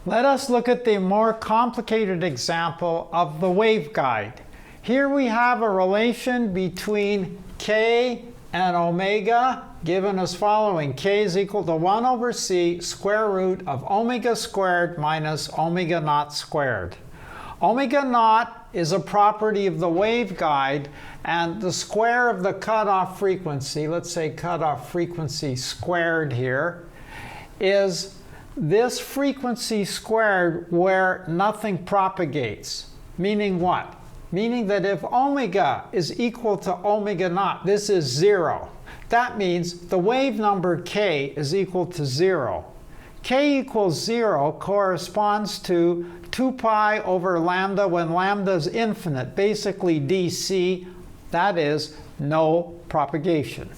Let us look at the more complicated example of the waveguide. Here we have a relation between k and omega given as following. K is equal to 1 over c square root of omega squared minus omega naught squared. Omega naught is a property of the waveguide, and the square of the cutoff frequency, let's say cutoff frequency squared here, is this frequency squared where nothing propagates. Meaning what? Meaning that if omega is equal to omega naught, this is 0. That means the wave number k is equal to 0. K equals 0 corresponds to 2 pi over lambda when lambda is infinite, basically dc, that is no propagation.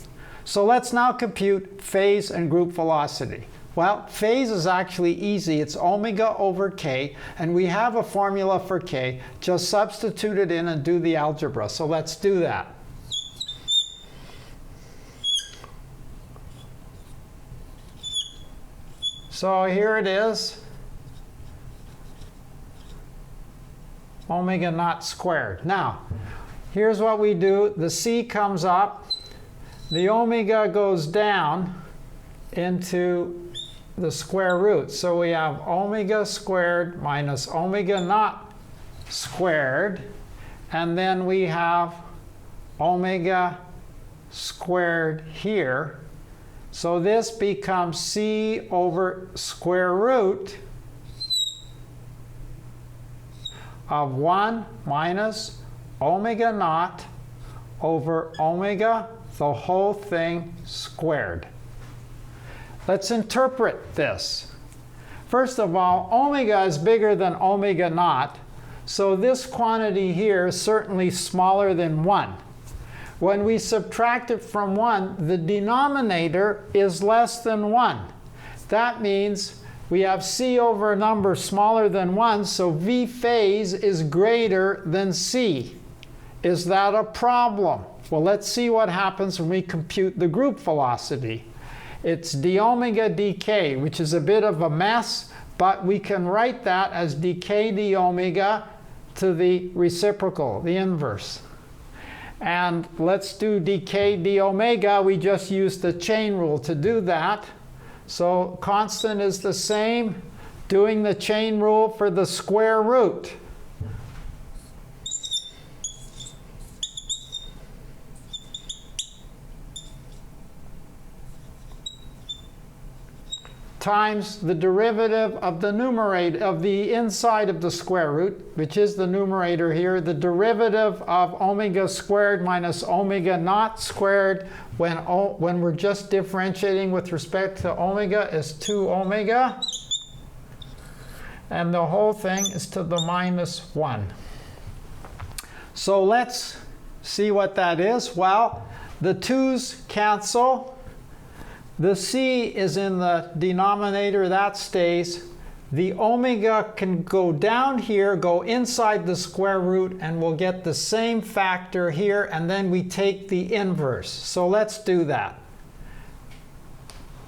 So let's now compute phase and group velocity. Well, phase is actually easy. It's omega over k, and we have a formula for k. Just substitute it in and do the algebra. So let's do that. So here it is, omega naught squared. Now, here's what we do. The c comes up, the omega goes down into the square root. So we have omega squared minus omega naught squared, and then we have omega squared here. So this becomes c over square root of 1 minus omega naught over omega, the whole thing squared. Let's interpret this. First of all, omega is bigger than omega naught, so this quantity here is certainly smaller than 1. When we subtract it from 1, the denominator is less than 1. That means we have c over a number smaller than 1, so v phase is greater than c. Is that a problem? Well, let's see what happens when we compute the group velocity. It's d omega dk, which is a bit of a mess, but we can write that as dk d omega to the reciprocal, the inverse. And let's do dk d omega. We just use the chain rule to do that. So constant is the same, doing the chain rule for the square root. Times the derivative of the numerator, of the inside of the square root, which is the numerator here, the derivative of omega squared minus omega naught squared when we're just differentiating with respect to omega is 2 omega. And the whole thing is to the minus 1. So let's see what that is. Well, the 2's cancel. The c is in the denominator, that stays. The omega can go down here, go inside the square root, and we'll get the same factor here, and then we take the inverse. So let's do that.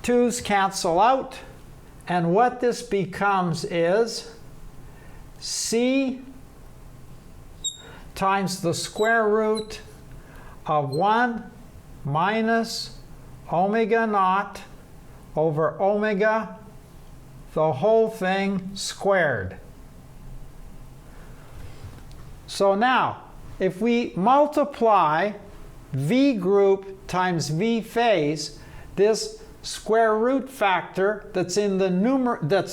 2's cancel out, and what this becomes is c times the square root of 1 minus omega naught over omega, the whole thing squared. So now, if we multiply v group times v phase, this square root factor that's in the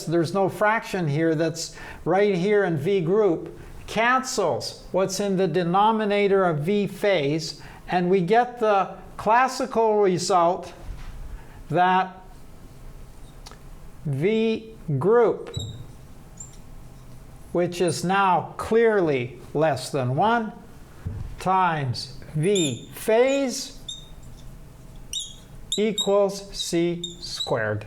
there's no fraction here, that's right here in v group, cancels what's in the denominator of v phase, and we get the classical result that v group, which is now clearly less than 1, times v phase equals c squared.